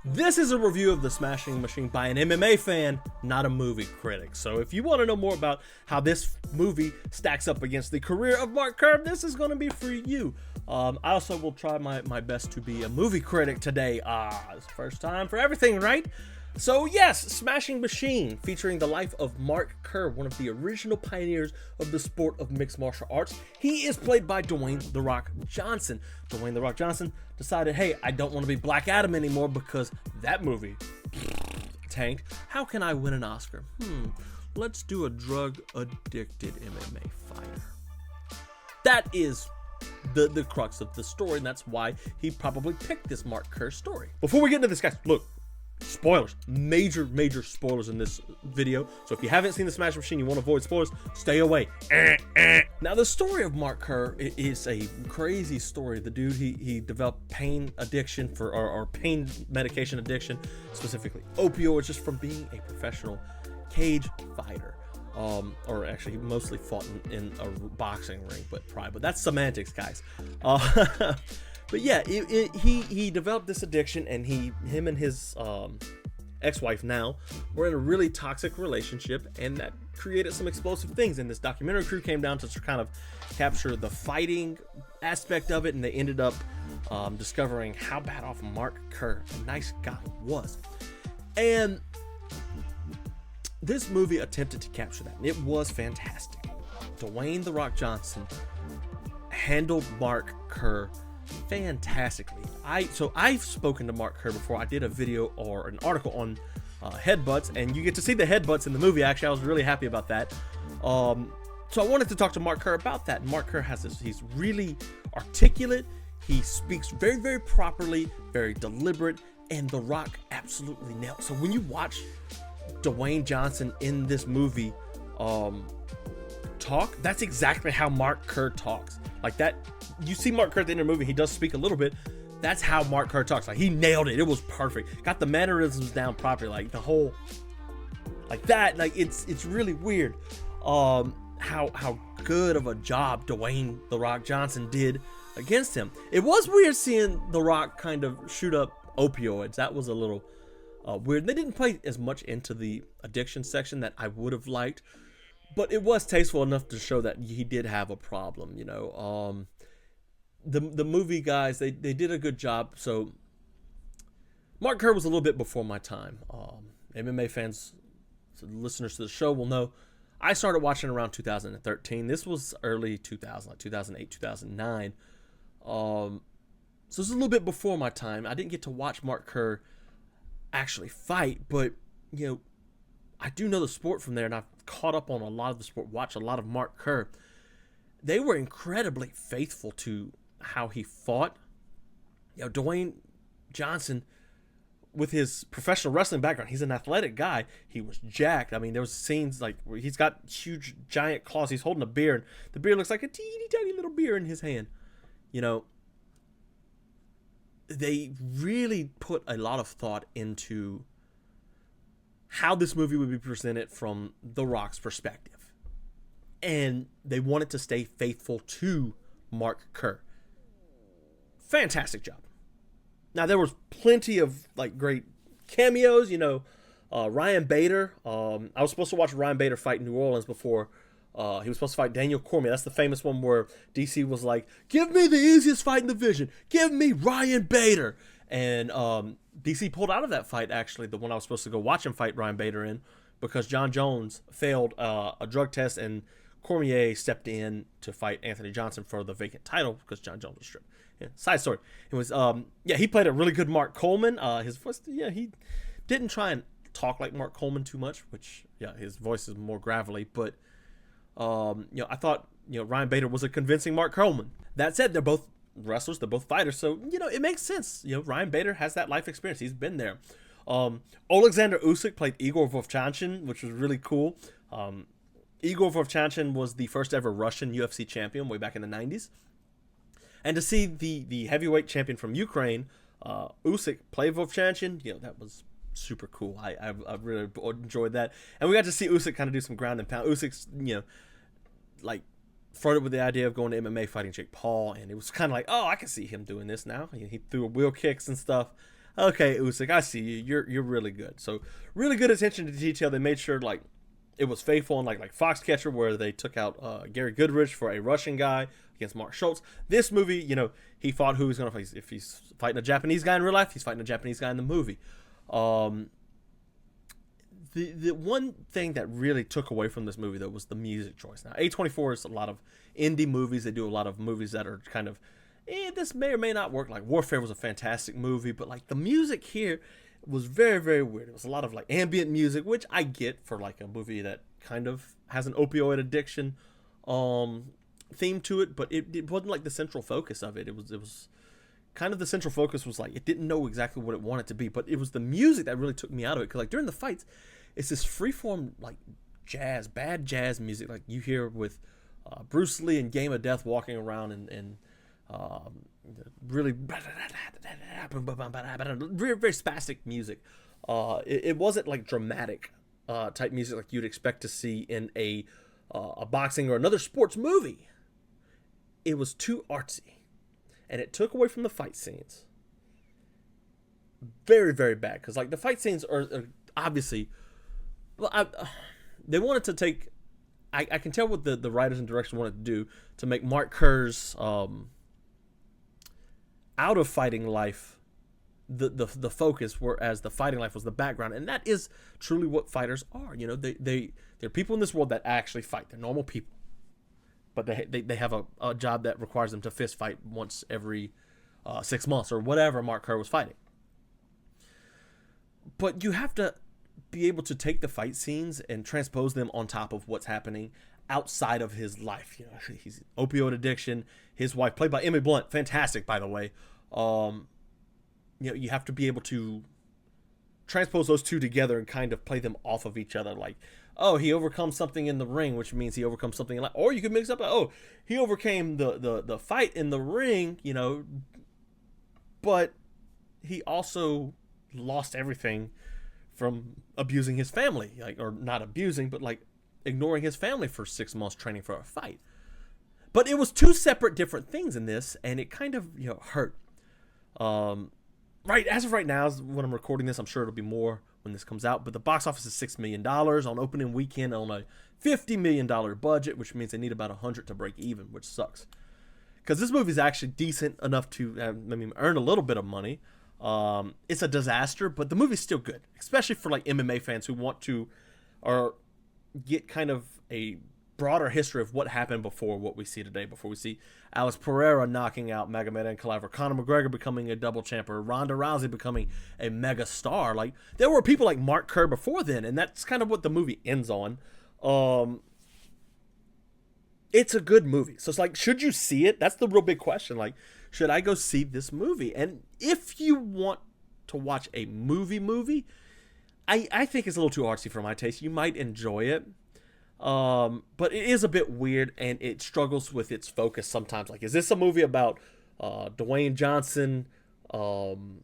This is a review of The Smashing Machine by an MMA fan, not a movie critic. So if you want to know more about how this movie stacks up against the career of Mark Kerr, this is going to be for you. I also will try my best to be a movie critic today. It's the first time for everything, right? So yes, Smashing Machine, featuring the life of Mark Kerr, one of the original pioneers of the sport of mixed martial arts. He is played by Dwayne "The Rock" Johnson. Dwayne "The Rock" Johnson decided, hey, I don't want to be Black Adam anymore because that movie tanked. How can I win an Oscar? Let's do a drug-addicted MMA fighter. That is the crux of the story, and that's why he probably picked this Mark Kerr story. Before we get into this, guys, look, spoilers, major spoilers in this video. So if you haven't seen The Smash Machine, you want to avoid spoilers, stay away. Now, the story of Mark Kerr is a crazy story. The dude, he developed pain addiction or pain medication addiction, specifically opioids, just from being a professional cage fighter. Or actually, he mostly fought in a boxing ring, but that's semantics, guys. But yeah, he developed this addiction, and him and his ex-wife now were in a really toxic relationship, and that created some explosive things. And this documentary crew came down to kind of capture the fighting aspect of it, and they ended up discovering how bad off Mark Kerr, a nice guy, was. And this movie attempted to capture that, and it was fantastic. Dwayne "The Rock" Johnson handled Mark Kerr fantastically. I've spoken to Mark Kerr before. I did a video or an article on headbutts, and you get to see the headbutts in the movie. Actually, I was really happy about that. So I wanted to talk to Mark Kerr about that. Mark Kerr has this, he's really articulate. He speaks very properly, very deliberate, and The Rock absolutely nailed. So when you watch Dwayne Johnson in this movie talk, that's exactly how Mark Kerr talks. Like that, you see Mark Kerr at the end of the movie, he does speak a little bit. That's how Mark Kerr talks. Like, he nailed it. It was perfect. Got the mannerisms down properly. Like the whole, like that. Like it's really weird. How good of a job Dwayne "The Rock" Johnson did against him. It was weird seeing The Rock kind of shoot up opioids. That was a little weird. They didn't play as much into the addiction section that I would have liked, but it was tasteful enough to show that he did have a problem, you know. The movie guys, they did a good job. So Mark Kerr was a little bit before my time. MMA fans, so listeners to the show will know, I started watching around 2013. This was early 2000, like 2008, 2009. So this is a little bit before my time. I didn't get to watch Mark Kerr actually fight, but you know, I do know the sport from there, and I've caught up on a lot of the sport, watched a lot of Mark Kerr. They were incredibly faithful to how he fought. You know, Dwayne Johnson, with his professional wrestling background, he's an athletic guy. He was jacked. I mean, there was scenes like where he's got huge, giant claws. He's holding a beer, and the beer looks like a teeny tiny little beer in his hand. You know, they really put a lot of thought into how this movie would be presented from The Rock's perspective. And they wanted to stay faithful to Mark Kerr. Fantastic job. Now, there was plenty of like great cameos, you know. Ryan Bader. I was supposed to watch Ryan Bader fight in New Orleans before. He was supposed to fight Daniel Cormier. That's the famous one where DC was like, give me the easiest fight in the division. Give me Ryan Bader. And DC pulled out of that fight, actually, the one I was supposed to go watch him fight Ryan Bader in, because John Jones failed a drug test, and Cormier stepped in to fight Anthony Johnson for the vacant title because John Jones was stripped. Yeah, side story. It was, he played a really good Mark Coleman. His voice, he didn't try and talk like Mark Coleman too much, which, his voice is more gravelly, but, I thought, Ryan Bader was a convincing Mark Coleman. That said, they're both wrestlers, they're both fighters, so it makes sense. Ryan Bader has that life experience, he's been there. Alexander Usyk played Igor Vovchanchin, which was really cool. Igor Vovchanchin was the first ever Russian UFC champion way back in the 90s, and to see the heavyweight champion from Ukraine, Usyk, play Vovchanchin, that was super cool. I really enjoyed that, and we got to see Usyk kind of do some ground and pound. Usyk's flirted with the idea of going to MMA fighting Jake Paul, and it was kind of like, oh, I can see him doing this now. He threw wheel kicks and stuff. Okay, Usyk, I see you. You're really good. So really good attention to detail. They made sure like it was faithful, and like Foxcatcher, where they took out Gary Goodrich for a Russian guy against Mark Schultz. This movie, you know, he fought who he's going to face. If he's fighting a Japanese guy in real life, he's fighting a Japanese guy in the movie. The one thing that really took away from this movie, though, was the music choice. Now, A24 is a lot of indie movies. They do a lot of movies that are kind of, this may or may not work. Like Warfare was a fantastic movie, but like the music here was very, very weird. It was a lot of like ambient music, which I get for like a movie that kind of has an opioid addiction theme to it, but it wasn't like the central focus of it. It was kind of the central focus was like it didn't know exactly what it wanted to be, but it was the music that really took me out of it. Because like during the fights, it's this freeform like jazz, bad jazz music like you hear with Bruce Lee in Game of Death walking around and really very, very spastic music. It wasn't like dramatic type music like you'd expect to see in a boxing or another sports movie. It was too artsy, and it took away from the fight scenes. Very, very bad, because like the fight scenes are obviously, well, they wanted to take. I can tell what the writers and directors wanted to do to make Mark Kerr's out of fighting life the focus, whereas the fighting life was the background. And that is truly what fighters are. You know, they're people in this world that actually fight. They're normal people, but they have a job that requires them to fist fight once every 6 months or whatever Mark Kerr was fighting. But you have to be able to take the fight scenes and transpose them on top of what's happening outside of his life. You know, he's opioid addiction. His wife, played by Emily Blunt, fantastic, by the way. You know, you have to be able to transpose those two together and kind of play them off of each other. Like, oh, he overcomes something in the ring, which means he overcomes something in life. Or you could mix up, oh, he overcame the fight in the ring, you know, but he also lost everything from abusing his family, like, or not abusing, but like ignoring his family for 6 months training for a fight. But it was two separate different things in this, and it kind of, you know, hurt. Right, as of right now, when I'm recording this, I'm sure it'll be more when this comes out, but the box office is $6 million on opening weekend on a $50 million budget, which means they need about 100 to break even, which sucks. Because this movie is actually decent enough to earn a little bit of money. It's a disaster, but the movie's still good, especially for like MMA fans who want to or get kind of a broader history of what happened before what we see today, before we see Alex Pereira knocking out Magomed Ankalaev, Conor McGregor becoming a double champ, or Ronda Rousey becoming a mega star. Like, there were people like Mark Kerr before then, and that's kind of what the movie ends on. It's a good movie. So it's like, should you see it? That's the real big question. Like, should I go see this movie? And if you want to watch a movie, I think it's a little too artsy for my taste. You might enjoy it. But it is a bit weird, and it struggles with its focus sometimes. Like, is this a movie about Dwayne Johnson playing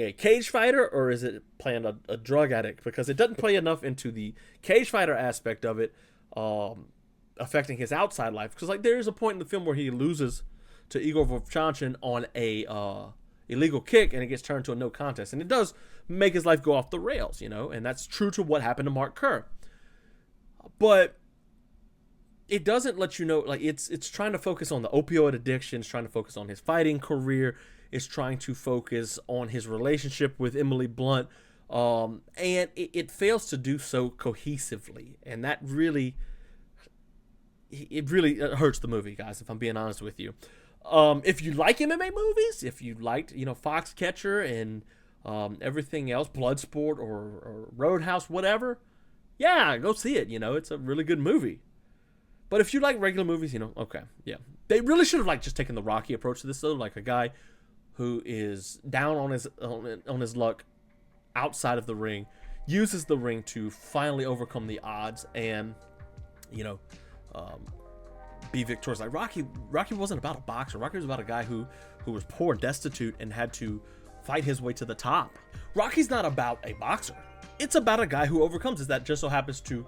a cage fighter, or is it playing a drug addict? Because it doesn't play enough into the cage fighter aspect of it affecting his outside life. Because like, there is a point in the film where he loses to Igor Vovchanchin on a illegal kick, and it gets turned to a no contest, and it does make his life go off the rails, you know, and that's true to what happened to Mark Kerr. But it doesn't let you know, like, it's trying to focus on the opioid addiction, it's trying to focus on his fighting career, it's trying to focus on his relationship with Emily Blunt, and it fails to do so cohesively, and that really, it really hurts the movie, guys, if I'm being honest with you. If you like MMA movies, if you liked, you know, Foxcatcher and everything else, Bloodsport or Roadhouse, whatever, yeah, go see it. You know, it's a really good movie. But if you like regular movies, you know, okay, yeah. They really should have like just taken the Rocky approach to this, though, like a guy who is down on his luck outside of the ring, uses the ring to finally overcome the odds and, you know, be victorious. Like Rocky wasn't about a boxer. Rocky was about a guy who was poor and destitute and had to fight his way to the top. Rocky's not about a boxer. It's about a guy who overcomes it, that just so happens to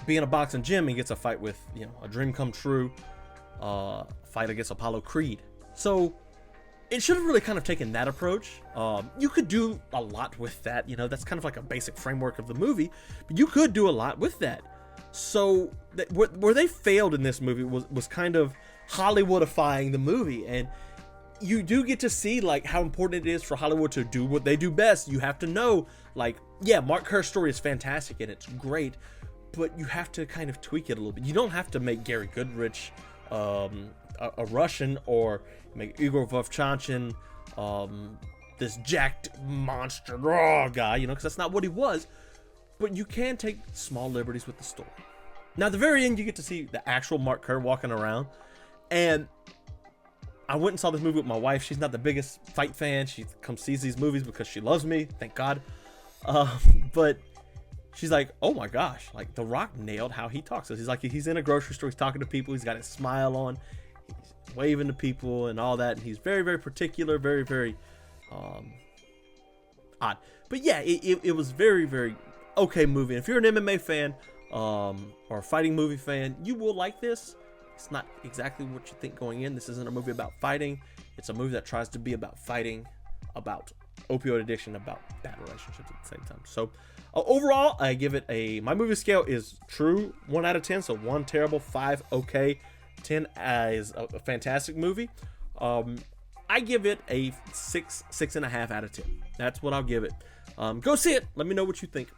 be in a boxing gym and gets a fight with, you know, a dream come true, fight against Apollo Creed. So it should have really kind of taken that approach. You could do a lot with that, you know, that's kind of like a basic framework of the movie, but you could do a lot with that. So where they failed in this movie was kind of Hollywoodifying the movie, and you do get to see like how important it is for Hollywood to do what they do best. You have to know, like, yeah, Mark Kerr's story is fantastic and it's great, but you have to kind of tweak it a little bit. You don't have to make Gary Goodrich a Russian, or make Igor Vovchanchin this jacked monster guy, you know, because that's not what he was. But you can take small liberties with the story. Now, at the very end, you get to see the actual Mark Kerr walking around. And I went and saw this movie with my wife. She's not the biggest fight fan. She comes sees these movies because she loves me, thank God. But she's like, oh my gosh, like The Rock nailed how he talks. So he's like, he's in a grocery store, he's talking to people, he's got his smile on, he's waving to people and all that. And he's very, very particular, very, very odd. But yeah, it was very, very okay movie. And if you're an MMA fan or a fighting movie fan, you will like this. It's not exactly what you think going in. This isn't a movie about fighting. It's a movie that tries to be about fighting, about opioid addiction, about bad relationships at the same time. So overall, I give it my movie scale is true 1 out of 10. So 1 terrible, 5 okay, 10 is a fantastic movie. I give it a 6.5 out of 10. That's what I'll give it. Go see it. Let me know what you think.